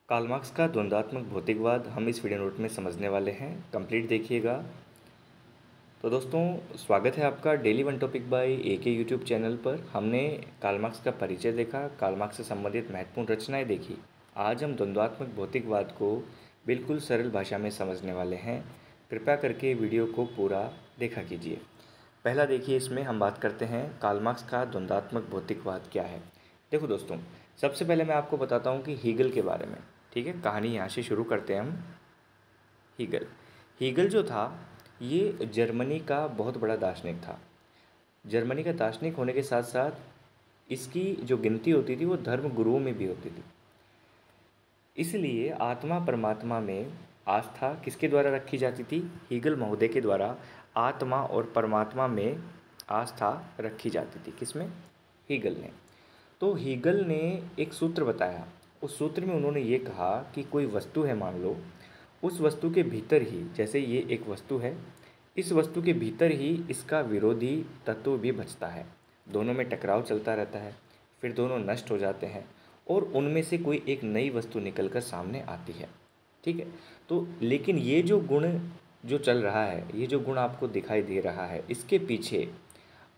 Karl Marx का द्वंद्वात्मक भौतिकवाद हम इस वीडियो नोट में समझने वाले हैं। कंप्लीट देखिएगा। तो दोस्तों, स्वागत है आपका daily one topic by AK YouTube channel पर। हमने कार्ल मार्क्स का परिचय देखा, कार्ल मार्क्स से संबंधित महत्वपूर्ण रचनाएं देखी। आज हम द्वंद्वात्मक भौतिकवाद को बिल्कुल सरल भाषा में समझने वाले हैं। कृपया करके वीडियो को पूरा देखा कीजिए। पहला देखिए, इसमें हम बात करते हैं कार्ल मार्क्स का द्वंद्वात्मक भौतिकवाद क्या है। देखो दोस्तों, सबसे पहले मैं आपको बताता हूँ कि हीगल के बारे में। ठीक है, कहानी यहाँ से शुरू करते हैं हम। हीगल जो था, ये जर्मनी का बहुत बड़ा दार्शनिक था। जर्मनी का दार्शनिक होने के साथ साथ इसकी जो गिनती होती थी वो धर्म गुरुओं में भी होती थी। इसलिए आत्मा परमात्मा में आस्था किसके द्वारा रखी जाती थी? हीगल महोदय के द्वारा आत्मा और परमात्मा में आस्था रखी जाती थी। किसमें? हीगल ने। तो हीगल ने एक सूत्र बताया। उस सूत्र में उन्होंने ये कहा कि कोई वस्तु है, मान लो, उस वस्तु के भीतर ही, जैसे ये एक वस्तु है, इस वस्तु के भीतर ही इसका विरोधी तत्व भी बचता है। दोनों में टकराव चलता रहता है, फिर दोनों नष्ट हो जाते हैं और उनमें से कोई एक नई वस्तु निकल कर सामने आती है। ठीक है। तो लेकिन ये जो गुण जो चल रहा है, ये जो गुण आपको दिखाई दे रहा है, इसके पीछे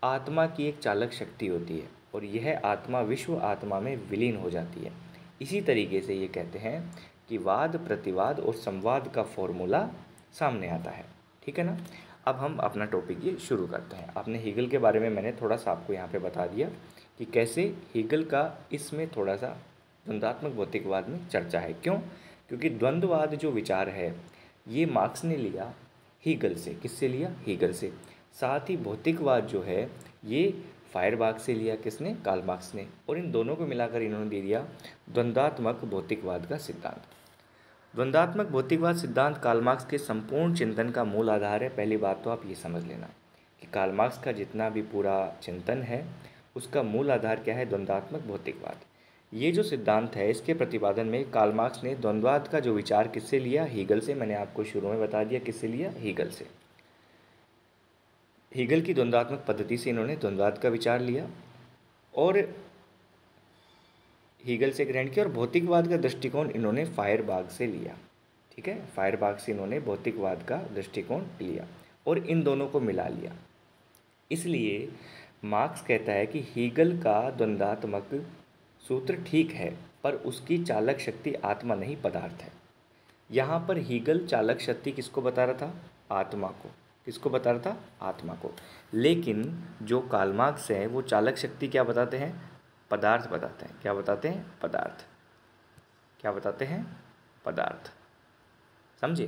आत्मा की एक चालक शक्ति होती है और यह आत्मा विश्व आत्मा में विलीन हो जाती है। इसी तरीके से ये कहते हैं कि वाद प्रतिवाद और संवाद का फॉर्मूला सामने आता है। ठीक है ना। अब हम अपना टॉपिक ये शुरू करते हैं। आपने हीगल के बारे में मैंने थोड़ा सा आपको यहाँ पे बता दिया कि कैसे हीगल का इसमें थोड़ा सा द्वंद्वात्मक भौतिकवाद में चर्चा है। क्यों? क्योंकि द्वंद्ववाद जो विचार है ये मार्क्स ने लिया हीगल से। किससे लिया? हीगल से। साथ ही भौतिकवाद जो है ये फायरबाख से लिया। किसने? कार्ल मार्क्स ने। और इन दोनों को मिलाकर इन्होंने दे दिया द्वंद्वात्मक भौतिकवाद का सिद्धांत। द्वंद्वात्मक भौतिकवाद सिद्धांत कार्ल मार्क्स के संपूर्ण चिंतन का मूल आधार है। पहली बात तो आप ये समझ लेना कि कार्ल मार्क्स का जितना भी पूरा चिंतन है उसका मूल आधार क्या है? द्वंद्वात्मक भौतिकवाद। ये जो सिद्धांत है इसके प्रतिपादन में कार्ल मार्क्स ने द्वंद्वाद का जो विचार किससे लिया? हीगल से। मैंने आपको शुरू में बता दिया किससे लिया? हीगल से। हीगल की द्वंद्वात्मक पद्धति से इन्होंने द्वंद्वाद का विचार लिया और हीगल से ग्रहण किया, और भौतिकवाद का दृष्टिकोण इन्होंने फायरबाख से लिया। ठीक है, फायरबाख से इन्होंने भौतिकवाद का दृष्टिकोण लिया और इन दोनों को मिला लिया। इसलिए मार्क्स कहता है कि हीगल का द्वंद्वात्मक सूत्र ठीक है, पर उसकी चालक शक्ति आत्मा नहीं पदार्थ है। यहाँ पर हीगल चालक शक्ति किसको बता रहा था? आत्मा को। किसको बता रहा था? आत्मा को। लेकिन जो कार्ल मार्क्स है वो चालक शक्ति क्या बताते हैं? पदार्थ बताते हैं। क्या बताते हैं? पदार्थ। क्या बताते हैं? पदार्थ। समझे?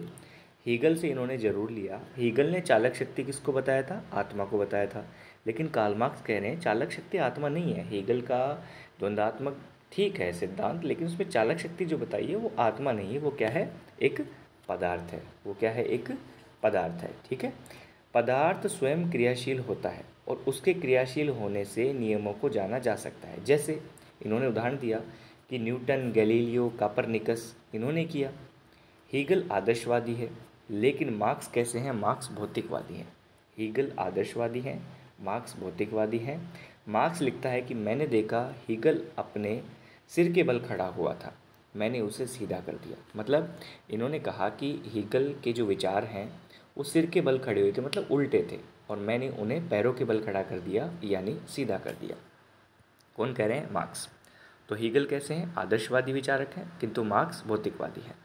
हीगल से इन्होंने जरूर लिया। हीगल ने चालक शक्ति किसको बताया था? आत्मा को बताया था। लेकिन कार्ल मार्क्स कह रहे हैं चालक शक्ति आत्मा नहीं है। हीगल का द्वंद्वात्मक ठीक है सिद्धांत, लेकिन उसमें चालक शक्ति जो बताई है वो आत्मा नहीं है, वो क्या है? एक पदार्थ है। वो क्या है? एक पदार्थ है। ठीक है। पदार्थ स्वयं क्रियाशील होता है और उसके क्रियाशील होने से नियमों को जाना जा सकता है। जैसे इन्होंने उदाहरण दिया कि न्यूटन, गैलीलियो, कोपरनिकस इन्होंने किया। हीगल आदर्शवादी है, लेकिन मार्क्स कैसे हैं? मार्क्स भौतिकवादी हैं। हीगल आदर्शवादी हैं, मार्क्स भौतिकवादी हैं। मार्क्स लिखता है कि मैंने देखा हीगल अपने सिर के बल खड़ा हुआ था, मैंने उसे सीधा कर दिया। मतलब इन्होंने कहा कि हीगल के जो विचार हैं वो सिर के बल खड़े हुए थे, मतलब उल्टे थे, और मैंने उन्हें पैरों के बल खड़ा कर दिया, यानी सीधा कर दिया। कौन कह रहे हैं? मार्क्स। तो हीगल कैसे हैं? आदर्शवादी विचारक हैं, किंतु मार्क्स भौतिकवादी हैं।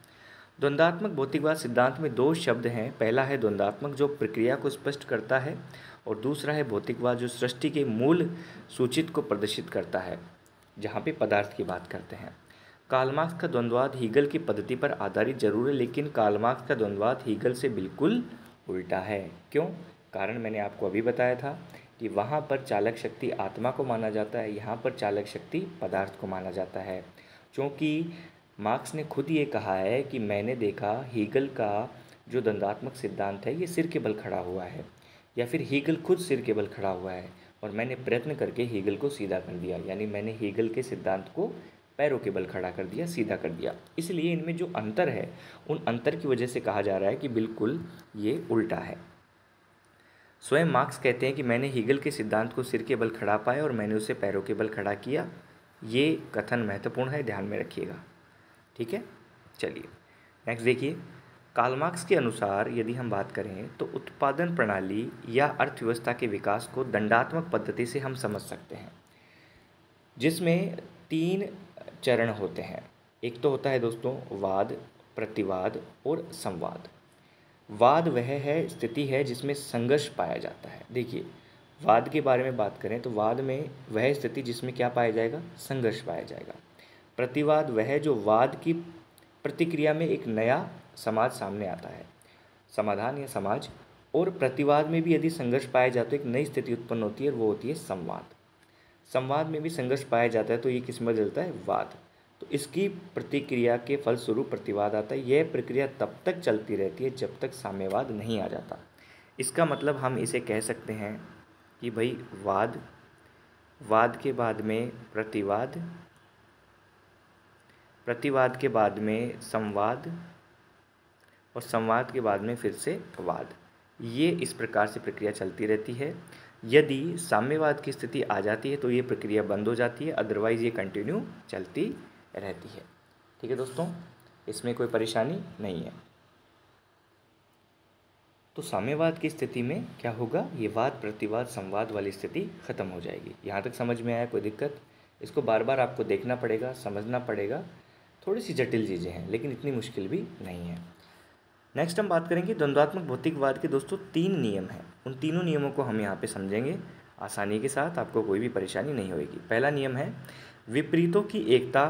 द्वंद्वात्मक भौतिकवाद सिद्धांत में दो शब्द हैं। पहला है द्वंद्वात्मक, जो प्रक्रिया को स्पष्ट करता है, और दूसरा है भौतिकवाद, जो सृष्टि के मूल सूचित को प्रदर्शित करता है, जहाँ पे पदार्थ की बात करते हैं। कार्ल मार्क्स का द्वंद्ववाद हीगल की पद्धति पर आधारित जरूर है, लेकिन कार्ल मार्क्स का द्वंद्ववाद हीगल से बिल्कुल उल्टा है। क्यों? कारण मैंने आपको अभी बताया था कि वहाँ पर चालक शक्ति आत्मा को माना जाता है, यहाँ पर चालक शक्ति पदार्थ को माना जाता है। क्योंकि मार्क्स ने खुद ये कहा है कि मैंने देखा हीगल का जो द्वंद्वात्मक सिद्धांत है ये सिर के बल खड़ा हुआ है, या फिर हीगल खुद सिर के बल खड़ा हुआ है, और मैंने प्रयत्न करके हीगल को सीधा कर दिया, यानी मैंने हीगल के सिद्धांत को पैरों के बल खड़ा कर दिया, सीधा कर दिया। इसलिए इनमें जो अंतर है उन अंतर की वजह से कहा जा रहा है कि बिल्कुल ये उल्टा है। स्वयं मार्क्स कहते हैं कि मैंने हीगल के सिद्धांत को सिर के बल खड़ा पाया और मैंने उसे पैरों के बल खड़ा किया। ये कथन महत्वपूर्ण है, ध्यान में रखिएगा। ठीक है। चलिए नेक्स्ट देखिए, कार्ल मार्क्स के अनुसार यदि हम बात करें तो उत्पादन प्रणाली या अर्थव्यवस्था के विकास को दंडात्मक पद्धति से हम समझ सकते हैं, जिसमें 3 चरण होते हैं। एक तो होता है दोस्तों वाद, प्रतिवाद और संवाद। वाद वह है स्थिति है जिसमें संघर्ष पाया जाता है। देखिए, वाद के बारे में बात करें तो वाद में वह स्थिति जिसमें क्या पाया जाएगा, संघर्ष पाया जाएगा। प्रतिवाद वह है जो वाद की प्रतिक्रिया में एक नया समाज सामने आता है, समाधान या समाज। और प्रतिवाद में भी यदि संघर्ष पाया जाता है तो एक नई स्थिति उत्पन्न होती है और वो होती है संवाद। संवाद में भी संघर्ष पाया जाता है तो ये किस में बदलता है, वाद। तो इसकी प्रतिक्रिया के फलस्वरूप प्रतिवाद आता है। यह प्रक्रिया तब तक चलती रहती है जब तक साम्यवाद नहीं आ जाता। इसका मतलब हम इसे कह सकते हैं कि भाई वाद, वाद के बाद में प्रतिवाद, प्रतिवाद के बाद में संवाद और संवाद के बाद में फिर से वाद। ये इस प्रकार से प्रक्रिया चलती रहती है। यदि साम्यवाद की स्थिति आ जाती है तो ये प्रक्रिया बंद हो जाती है, अदरवाइज़ ये कंटिन्यू चलती रहती है। ठीक है दोस्तों, इसमें कोई परेशानी नहीं है। तो साम्यवाद की स्थिति में क्या होगा, ये वाद प्रतिवाद संवाद वाली स्थिति खत्म हो जाएगी। यहाँ तक समझ में आया, कोई दिक्कत? इसको बार बार आपको देखना पड़ेगा, समझना पड़ेगा। थोड़ी सी जटिल चीज़ें हैं लेकिन इतनी मुश्किल भी नहीं है। नेक्स्ट हम बात करेंगे द्वंद्वात्मक भौतिकवाद के दोस्तों 3 नियम हैं। उन तीनों नियमों को हम यहाँ पे समझेंगे आसानी के साथ, आपको कोई भी परेशानी नहीं होगी। पहला नियम है विपरीतों की एकता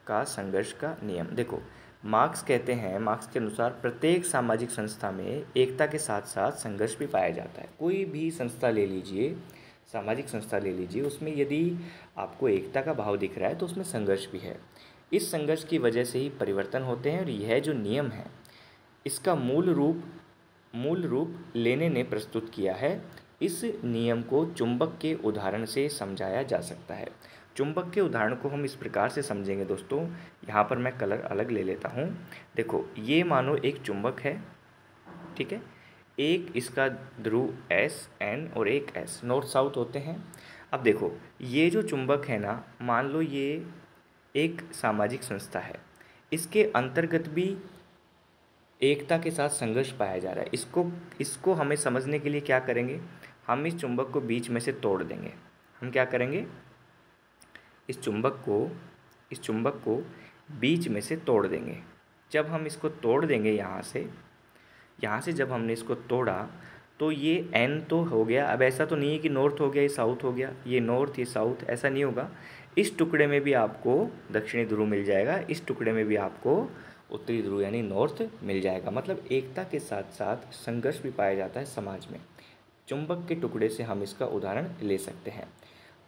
का संघर्ष का नियम। देखो, मार्क्स कहते हैं, मार्क्स के अनुसार प्रत्येक सामाजिक संस्था में एकता के साथ साथ संघर्ष भी पाया जाता है। कोई भी संस्था ले लीजिए, सामाजिक संस्था ले लीजिए, उसमें यदि आपको एकता का भाव दिख रहा है तो उसमें संघर्ष भी है। इस संघर्ष की वजह से ही परिवर्तन होते हैं। और यह जो नियम है इसका मूल रूप लेने ने प्रस्तुत किया है। इस नियम को चुंबक के उदाहरण से समझाया जा सकता है। चुंबक के उदाहरण को हम इस प्रकार से समझेंगे दोस्तों, यहाँ पर मैं कलर अलग ले लेता हूँ। देखो, ये मानो एक चुंबक है, ठीक है। एक इसका ध्रुव S N और एक S, नॉर्थ साउथ होते हैं। अब देखो, ये जो चुंबक है ना, मान लो ये एक सामाजिक संस्था है, इसके अंतर्गत भी एकता के साथ संघर्ष पाया जा रहा है। इसको हमें समझने के लिए क्या करेंगे, हम इस चुंबक को बीच में से तोड़ देंगे। हम क्या करेंगे, इस चुंबक को बीच में से तोड़ देंगे। जब हम इसको तोड़ देंगे यहाँ से जब हमने इसको तोड़ा तो ये N तो हो गया। अब ऐसा तो नहीं है कि नॉर्थ हो गया, ये साउथ हो गया, ये नॉर्थ ये साउथ, ऐसा नहीं होगा। इस टुकड़े में भी आपको दक्षिणी ध्रुव मिल जाएगा, इस टुकड़े में भी आपको उत्तरी ध्रुव यानी नॉर्थ मिल जाएगा। मतलब एकता के साथ साथ संघर्ष भी पाया जाता है समाज में। चुंबक के टुकड़े से हम इसका उदाहरण ले सकते हैं।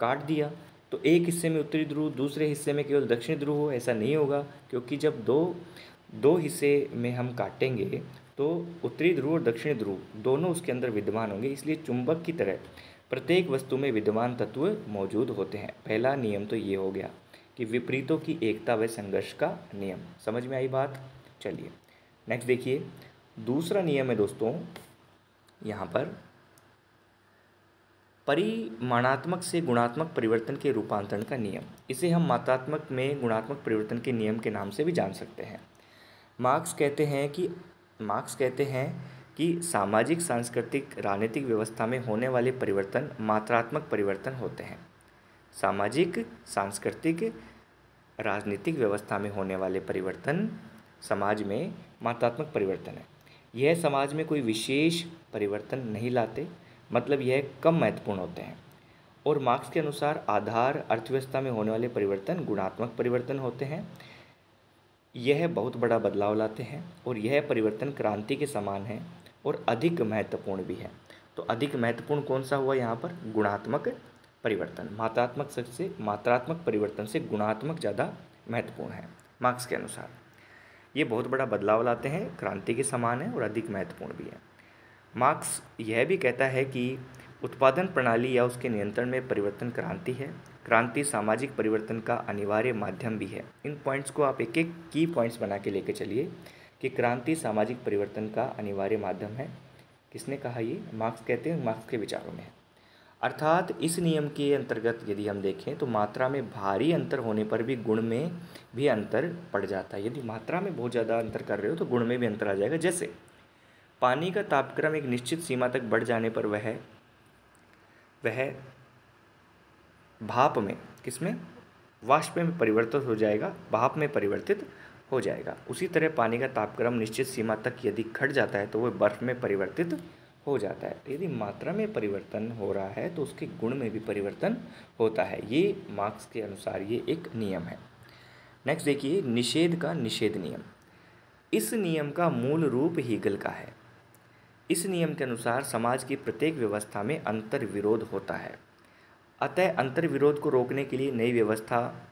काट दिया तो एक हिस्से में उत्तरी ध्रुव, दूसरे हिस्से में केवल दक्षिणी ध्रुव हो, ऐसा नहीं होगा, क्योंकि जब दो हिस्से में हम काटेंगे तो उत्तरी ध्रुव और दक्षिणी ध्रुव दोनों उसके अंदर विद्यमान होंगे। इसलिए चुंबक की तरह प्रत्येक वस्तु में विद्यमान तत्व मौजूद होते हैं। पहला नियम तो ये हो गया कि विपरीतों की एकता व संघर्ष का नियम। समझ में आई बात? चलिए नेक्स्ट देखिए, दूसरा नियम है दोस्तों यहाँ पर परिमाणात्मक से गुणात्मक परिवर्तन के रूपांतरण का नियम। इसे हम मात्रात्मक में गुणात्मक परिवर्तन के नियम के नाम से भी जान सकते हैं। मार्क्स कहते हैं कि सामाजिक, सांस्कृतिक, राजनीतिक व्यवस्था में होने वाले परिवर्तन मात्रात्मक परिवर्तन होते हैं। सामाजिक, सांस्कृतिक, राजनीतिक व्यवस्था में होने वाले परिवर्तन समाज में मात्रात्मक परिवर्तन है। यह समाज में कोई विशेष परिवर्तन नहीं लाते, मतलब यह कम महत्वपूर्ण होते हैं। और मार्क्स के अनुसार आधार अर्थव्यवस्था में होने वाले परिवर्तन गुणात्मक परिवर्तन होते हैं। यह बहुत बड़ा बदलाव लाते हैं और यह परिवर्तन क्रांति के समान है और अधिक महत्वपूर्ण भी है। तो अधिक महत्वपूर्ण कौन सा हुआ यहाँ पर? गुणात्मक परिवर्तन। मात्रात्मक परिवर्तन से गुणात्मक ज़्यादा महत्वपूर्ण है मार्क्स के अनुसार। ये बहुत बड़ा बदलाव लाते हैं, क्रांति के समान है और अधिक महत्वपूर्ण भी है। मार्क्स यह भी कहता है कि उत्पादन प्रणाली या उसके नियंत्रण में परिवर्तन क्रांति है। क्रांति सामाजिक परिवर्तन का अनिवार्य माध्यम भी है। इन पॉइंट्स को आप एक एक की पॉइंट्स बना के लेके चलिए कि क्रांति सामाजिक परिवर्तन का अनिवार्य माध्यम है। किसने कहा ये? मार्क्स कहते हैं, मार्क्स के विचारों में है। अर्थात इस नियम के अंतर्गत यदि हम देखें तो मात्रा में भारी अंतर होने पर भी गुण में भी अंतर पड़ जाता है। यदि मात्रा में बहुत ज़्यादा अंतर कर रहे हो तो गुण में भी अंतर आ जाएगा। जैसे पानी का तापक्रम एक निश्चित सीमा तक बढ़ जाने पर वह भाप में, किसमें, वाष्प में परिवर्तित हो जाएगा, भाप में परिवर्तित हो जाएगा। उसी तरह पानी का तापक्रम निश्चित सीमा तक यदि घट जाता है तो वह बर्फ़ में परिवर्तित हो जाता है। यदि मात्रा में परिवर्तन हो रहा है तो उसके गुण में भी परिवर्तन होता है। ये मार्क्स के अनुसार ये एक नियम है। नेक्स्ट देखिए, निषेध का निषेध नियम। इस नियम का मूल रूप हीगल का है। इस नियम के अनुसार समाज की प्रत्येक व्यवस्था में अंतर विरोध होता है, अतः अंतर विरोध को रोकने के लिए नई व्यवस्था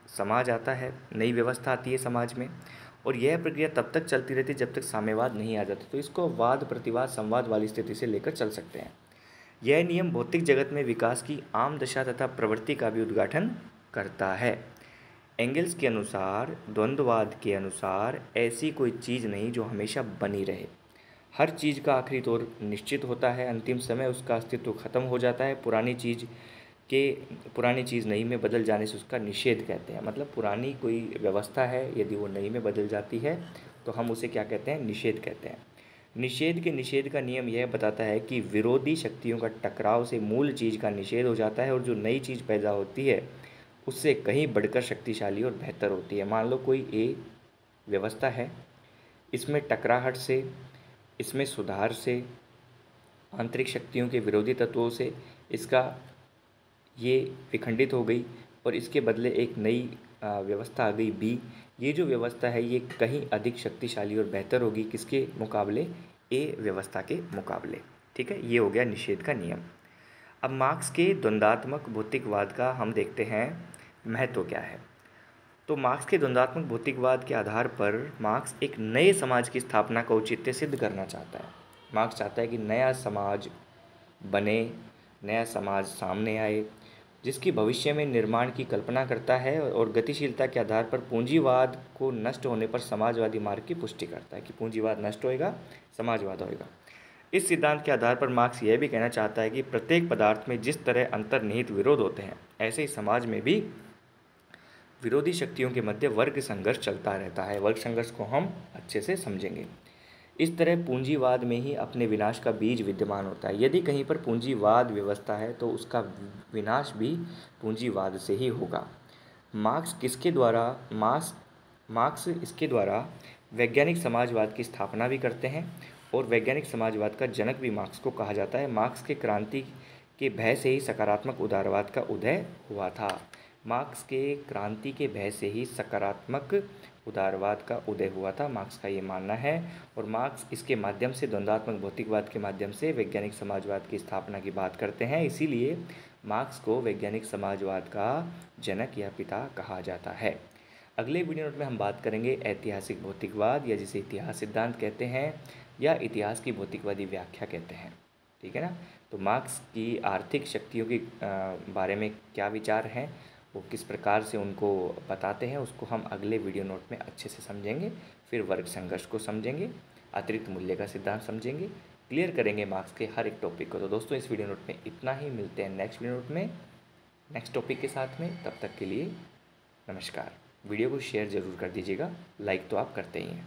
नई व्यवस्था आती है समाज में, और यह प्रक्रिया तब तक चलती रहती है जब तक साम्यवाद नहीं आ जाता। तो इसको वाद प्रतिवाद संवाद वाली स्थिति से लेकर चल सकते हैं। यह नियम भौतिक जगत में विकास की आम दशा तथा प्रवृत्ति का भी उद्घाटन करता है। एंगल्स के अनुसार, द्वंद्ववाद के अनुसार, ऐसी कोई चीज़ नहीं जो हमेशा बनी रहे। हर चीज़ का आखिरी तौर निश्चित होता है, अंतिम समय उसका अस्तित्व खत्म हो जाता है। पुरानी चीज़ नई में बदल जाने से उसका निषेध कहते हैं। मतलब पुरानी कोई व्यवस्था है, यदि वो नई में बदल जाती है तो हम उसे क्या कहते हैं, निषेध कहते हैं। निषेध का नियम यह बताता है कि विरोधी शक्तियों का टकराव से मूल चीज़ का निषेध हो जाता है और जो नई चीज़ पैदा होती है उससे कहीं बढ़कर शक्तिशाली और बेहतर होती है। मान लो कोई व्यवस्था है, इसमें टकराहट से, इसमें सुधार से, आंतरिक शक्तियों के विरोधी तत्वों से इसका ये विखंडित हो गई और इसके बदले एक नई व्यवस्था आ गई बी। ये जो व्यवस्था है ये कहीं अधिक शक्तिशाली और बेहतर होगी, किसके मुकाबले, ए व्यवस्था के मुकाबले। ठीक है, ये हो गया निषेध का नियम। अब मार्क्स के द्वंद्वात्मक भौतिकवाद का हम देखते हैं महत्व क्या है। तो मार्क्स के द्वंद्वात्मक भौतिकवाद के आधार पर मार्क्स एक नए समाज की स्थापना का औचित्य सिद्ध करना चाहता है। मार्क्स चाहता है कि नया समाज बने, नया समाज सामने आए जिसकी भविष्य में निर्माण की कल्पना करता है और गतिशीलता के आधार पर पूंजीवाद को नष्ट होने पर समाजवादी मार्ग की पुष्टि करता है कि पूंजीवाद नष्ट होएगा, समाजवाद होएगा। इस सिद्धांत के आधार पर मार्क्स यह भी कहना चाहता है कि प्रत्येक पदार्थ में जिस तरह अंतर्निहित विरोध होते हैं, ऐसे ही समाज में भी विरोधी शक्तियों के मध्य वर्ग संघर्ष चलता रहता है। वर्ग संघर्ष को हम अच्छे से समझेंगे। इस तरह पूंजीवाद में ही अपने विनाश का बीज विद्यमान होता है। यदि कहीं पर पूंजीवाद व्यवस्था है तो उसका विनाश भी पूंजीवाद से ही होगा। मार्क्स इसके द्वारा वैज्ञानिक समाजवाद की स्थापना भी करते हैं और वैज्ञानिक समाजवाद का जनक भी मार्क्स को कहा जाता है। मार्क्स के क्रांति के भय से ही सकारात्मक उदारवाद का उदय हुआ था। मार्क्स के क्रांति के भय से ही सकारात्मक उदारवाद का उदय हुआ था, मार्क्स का ये मानना है। और मार्क्स इसके माध्यम से, द्वंद्वात्मक भौतिकवाद के माध्यम से वैज्ञानिक समाजवाद की स्थापना की बात करते हैं। इसीलिए मार्क्स को वैज्ञानिक समाजवाद का जनक या पिता कहा जाता है। अगले वीडियो नोट में हम बात करेंगे ऐतिहासिक भौतिकवाद, या जिसे इतिहास सिद्धांत कहते हैं या इतिहास की भौतिकवादी व्याख्या कहते हैं। ठीक है ना। तो मार्क्स की आर्थिक शक्तियों के बारे में क्या विचार हैं, वो किस प्रकार से उनको बताते हैं, उसको हम अगले वीडियो नोट में अच्छे से समझेंगे। फिर वर्ग संघर्ष को समझेंगे, अतिरिक्त मूल्य का सिद्धांत समझेंगे, क्लियर करेंगे मार्क्स के हर एक टॉपिक को। तो दोस्तों इस वीडियो नोट में इतना ही, मिलते हैं नेक्स्ट वीडियो नोट में नेक्स्ट टॉपिक के साथ में। तब तक के लिए नमस्कार। वीडियो को शेयर ज़रूर कर दीजिएगा, लाइक तो आप करते ही हैं।